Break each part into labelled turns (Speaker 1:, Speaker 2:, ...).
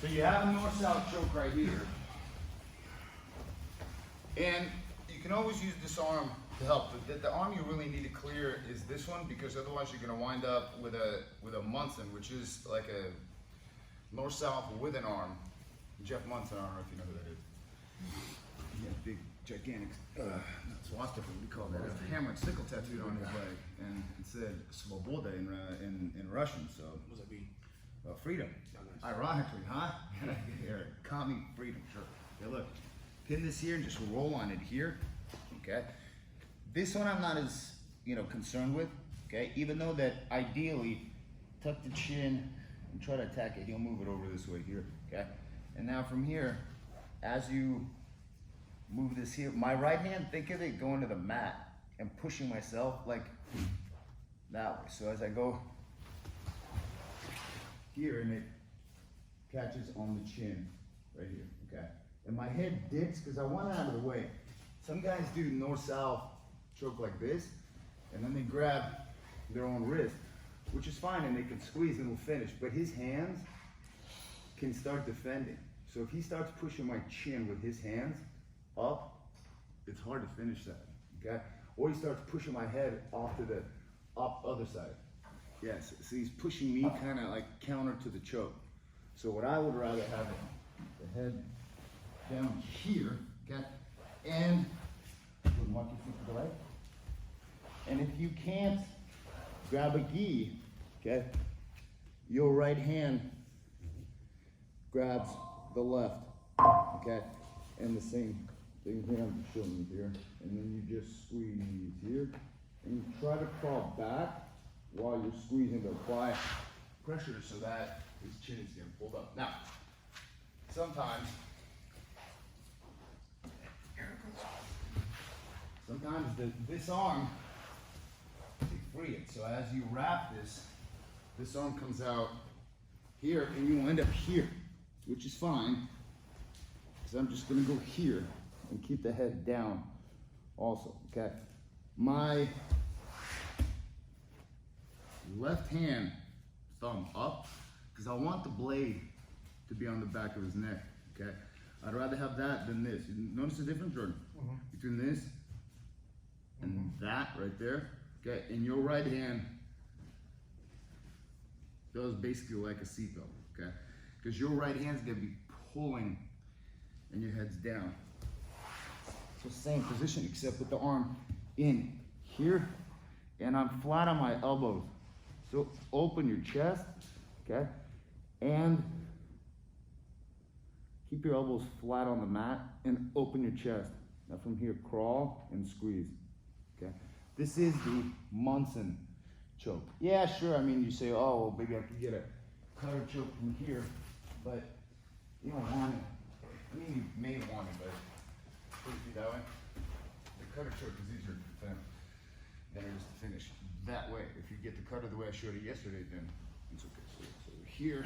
Speaker 1: So you have a north-south choke right here. And you can always use this arm to help. The arm you really need to clear is this one, because otherwise you're gonna wind up with a Monson, which is like a north-south with an arm. Jeff Monson, I don't know if you know who that is. He had a big, gigantic swastika, we call that, a hammer and sickle tattooed on his leg, and it said "Svoboda" in Russian. So
Speaker 2: What does that mean?
Speaker 1: freedom.
Speaker 2: Oh, nice.
Speaker 1: Ironically, huh? Here, commie freedom, sure. Okay, look, pin this here and just roll on it here. Okay. This one I'm not as concerned with. Okay, even though that ideally, tuck the chin and try to attack it. He'll move it over this way here. Okay, and now from here, as you move this here, my right hand, think of it going to the mat and pushing myself like that way. So as I go here, and it catches on the chin right here, okay? And my head dips because I want it out of the way. Some guys do north-south choke like this, and then they grab their own wrist, which is fine, and they can squeeze and we'll finish, but his hands can start defending. So if he starts pushing my chin with his hands up, it's hard to finish that, okay? Or he starts pushing my head off to the other side. Yes, so he's pushing me kind of like counter to the choke. So what I would rather have it, the head down here, okay? And walk your feet to the right. And if you can't grab a gi, okay, your right hand grabs the left, okay? And the same thing here, I'm showing you here. And then you just squeeze here. And you try to crawl back while you're squeezing to apply pressure so that his chin is getting pulled up. Now, sometimes this arm, you free it. So as you wrap this arm comes out here and you end up here, which is fine. Because I'm just gonna go here and keep the head down also, okay? My left hand thumb up, because I want the blade to be on the back of his neck, okay? I'd rather have that than this. You notice the difference, Jordan? Between this and that right there, okay? And your right hand does basically like a seatbelt, okay? Because your right hand's gonna be pulling and your head's down. So same position, except with the arm in here, and I'm flat on my elbows. So open your chest, okay? And keep your elbows flat on the mat and open your chest. Now from here, crawl and squeeze, okay? This is the Monson choke. Yeah, sure, I mean, you say, oh, well, maybe I could get a cutter choke from here, but you don't want it. I mean, you may want it, but put it that way. The cutter choke is easier to defend than it is to finish. That way, if you get the cutter the way I showed it yesterday, then it's okay. So here,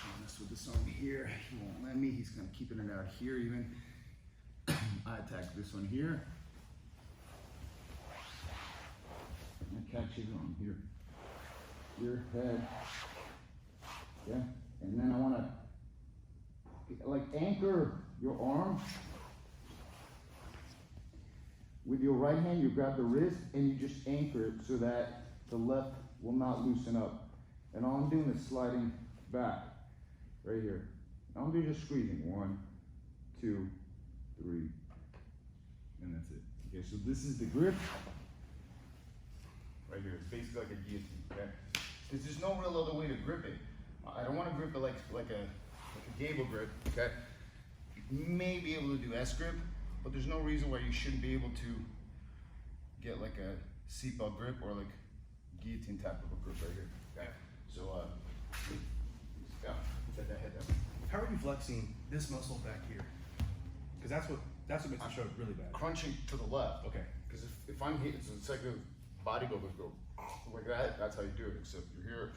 Speaker 1: I'll mess with this arm here. He won't let me. He's kind of keeping it out here even. I attack this one here. And I catch his arm here. Your head. Yeah. And then I want to like anchor your arm. With your right hand, you grab the wrist and you just anchor it so that the left will not loosen up. And all I'm doing is sliding back right here. I'm doing just squeezing. 1, 2, 3, and that's it. Okay, so this is the grip right here. It's basically like a guillotine, okay? Because there's no real other way to grip it. I don't want to grip it like a gable grip, okay? You may be able to do S grip, but there's no reason why you shouldn't be able to get like a seatbelt grip or like guillotine type of a grip right here, okay? So, yeah, set that head down.
Speaker 2: How are you flexing this muscle back here? Because that's what makes the show really bad.
Speaker 1: Crunching to the left.
Speaker 2: Okay.
Speaker 1: Because if I'm here, it's like the bodybuilders go like that. That's how you do it. Except you're here.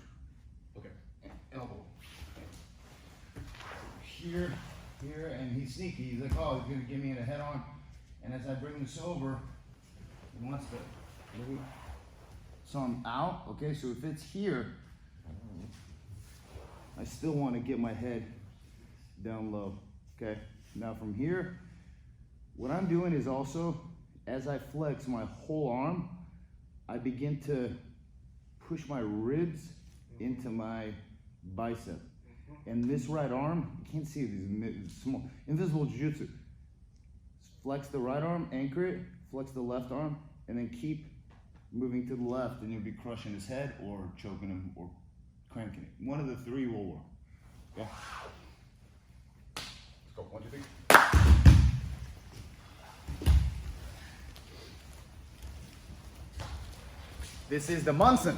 Speaker 2: Okay.
Speaker 1: And elbow. Here, and he's sneaky. He's like, oh, he's gonna give me a head on. And as I bring this over, he wants to. So I'm out. Okay. So if it's here, I still want to get my head down low. Okay, now from here, what I'm doing is also, as I flex my whole arm, I begin to push my ribs into my bicep. And this right arm, you can't see these small, invisible jiu-jitsu. Flex the right arm, anchor it, flex the left arm, and then keep moving to the left, and you'll be crushing his head or choking him or cranking it. One of the three will work. Okay? Let's go. 1, 2, 3. This is the Monson.